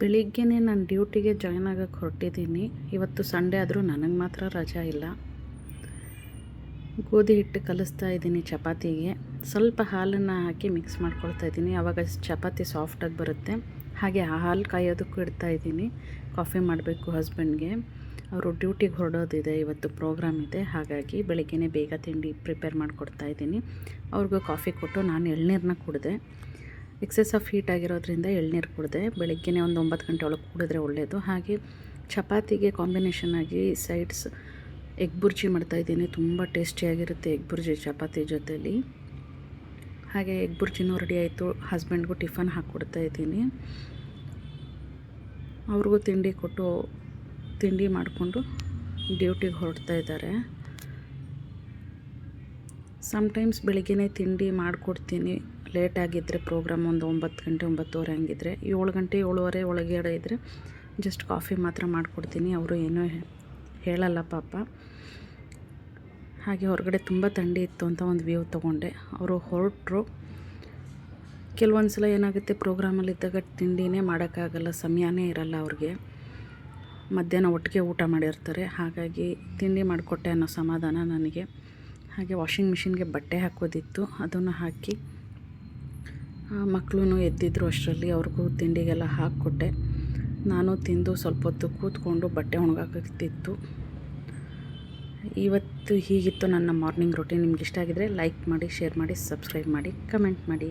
ಬೆಳಿಗ್ಗೆನೇ ನಾನು ಡ್ಯೂಟಿಗೆ ಜಾಯ್ನ್ ಆಗೋಕ್ಕೆ ಹೊರಟಿದ್ದೀನಿ. ಇವತ್ತು ಸಂಡೇ ಆದರೂ ನನಗೆ ಮಾತ್ರ ರಜಾ ಇಲ್ಲ. ಗೋಧಿ ಹಿಟ್ಟು ಕಲಿಸ್ತಾ ಇದ್ದೀನಿ ಚಪಾತಿಗೆ. ಸ್ವಲ್ಪ ಹಾಲನ್ನು ಹಾಕಿ ಮಿಕ್ಸ್ ಮಾಡ್ಕೊಳ್ತಾ ಇದ್ದೀನಿ, ಆವಾಗ ಚಪಾತಿ ಸಾಫ್ಟಾಗಿ ಬರುತ್ತೆ. ಹಾಗೆ ಹಾಲು ಕಾಯೋದಕ್ಕೂ ಇಡ್ತಾ ಇದ್ದೀನಿ. ಕಾಫಿ ಮಾಡಬೇಕು ಹಸ್ಬೆಂಡ್ಗೆ, ಅವರು ಡ್ಯೂಟಿಗೆ ಹೊರಡೋದಿದೆ, ಇವತ್ತು ಪ್ರೋಗ್ರಾಮ್ ಇದೆ. ಹಾಗಾಗಿ ಬೆಳಿಗ್ಗೆನೇ ಬೇಗ ತಿಂಡಿ ಪ್ರಿಪೇರ್ ಮಾಡಿಕೊಡ್ತಾ ಇದ್ದೀನಿ. ಅವ್ರಿಗೂ ಕಾಫಿ ಕೊಟ್ಟು ನಾನು ಎಳ್ನೀರನ್ನ ಕುಡಿದೆ. ಎಕ್ಸೆಸ್ ಆಫ್ ಹೀಟ್ ಆಗಿರೋದ್ರಿಂದ ಎಳ್ನೀರು ಕುಡಿದೆ. ಬೆಳಗ್ಗೆನೇ ಒಂದು 9 ಗಂಟೆ ಒಳಗೆ ಕುಡಿದ್ರೆ ಒಳ್ಳೆಯದು. ಹಾಗೆ ಚಪಾತಿಗೆ ಕಾಂಬಿನೇಷನ್ ಆಗಿ ಸೈಡ್ಸ್ ಎಗ್ ಬುರ್ಜಿ ಮಾಡ್ತಾಯಿದ್ದೀನಿ. ತುಂಬ ಟೇಸ್ಟಿಯಾಗಿರುತ್ತೆ ಎಗ್ ಬುರ್ಜಿ ಚಪಾತಿ ಜೊತೆಲಿ. ಹಾಗೆ ಎಗ್ ಬುರ್ಜಿನೂ ರೆಡಿ ಆಯಿತು. ಹಸ್ಬೆಂಡ್ಗೂ ಟಿಫನ್ ಹಾಕ್ಕೊಡ್ತಾ ಇದ್ದೀನಿ. ಅವ್ರಿಗೂ ತಿಂಡಿ ಕೊಟ್ಟು ತಿಂಡಿ ಮಾಡಿಕೊಂಡು ಡ್ಯೂಟಿಗೆ ಹೊರಡ್ತಾ ಇದ್ದಾರೆ. ಸಮ್ಟೈಮ್ಸ್ ಬೆಳಿಗ್ಗೆನೇ ತಿಂಡಿ ಮಾಡಿಕೊಡ್ತೀನಿ. ಲೇಟಾಗಿದ್ದರೆ ಪ್ರೋಗ್ರಾಮ್ ಒಂದು 9 ಗಂಟೆ 9:30 ಹಂಗಿದ್ರೆ, 7 ಗಂಟೆ 7:30 ಒಳಗಡೆ ಇದ್ದರೆ ಜಸ್ಟ್ ಕಾಫಿ ಮಾತ್ರ ಮಾಡಿಕೊಡ್ತೀನಿ. ಅವರು ಏನೂ ಹೇಳಲ್ಲ ಪಾಪ. ಹಾಗೆ ಹೊರಗಡೆ ತುಂಬ ಥಂಡಿ ಇತ್ತು ಅಂತ ಒಂದು ವ್ಯೂ ತೊಗೊಂಡೆ. ಅವರು ಹೊರಟರು. ಕೆಲವೊಂದು ಸಲ ಏನಾಗುತ್ತೆ, ಪ್ರೋಗ್ರಾಮಲ್ಲಿದ್ದಾಗ ತಿಂಡಿನೇ ಮಾಡೋಕ್ಕಾಗಲ್ಲ, ಸಮಯನೇ ಇರಲ್ಲ ಅವ್ರಿಗೆ. ಮಧ್ಯಾಹ್ನ ಒಟ್ಟಿಗೆ ಊಟ ಮಾಡಿರ್ತಾರೆ. ಹಾಗಾಗಿ ತಿಂಡಿ ಮಾಡಿಕೊಟ್ಟೆ ಅನ್ನೋ ಸಮಾಧಾನ ನನಗೆ. ಹಾಗೆ ವಾಷಿಂಗ್ ಮಿಷಿನ್ಗೆ ಬಟ್ಟೆ ಹಾಕೋದಿತ್ತು, ಅದನ್ನು ಹಾಕಿ ಮಕ್ಕಳು ಎದ್ದಿದ್ರು. ಅಷ್ಟರಲ್ಲಿ ಅವ್ರಿಗೂ ತಿಂಡಿಗೆಲ್ಲ ಹಾಕ್ಕೊಟ್ಟೆ. ನಾನು ತಿಂದು ಸ್ವಲ್ಪ ಹೊತ್ತು ಕೂತ್ಕೊಂಡು ಬಟ್ಟೆ ಒಣಗಾಕತ್ತಿತ್ತು. ಇವತ್ತು ಹೀಗಿತ್ತು ನನ್ನ ಮಾರ್ನಿಂಗ್ ರೂಟೀನ್. ನಿಮ್ಗೆ ಇಷ್ಟ ಆಗಿದರೆ ಲೈಕ್ ಮಾಡಿ, ಶೇರ್ ಮಾಡಿ, ಸಬ್ಸ್ಕ್ರೈಬ್ ಮಾಡಿ, ಕಮೆಂಟ್ ಮಾಡಿ.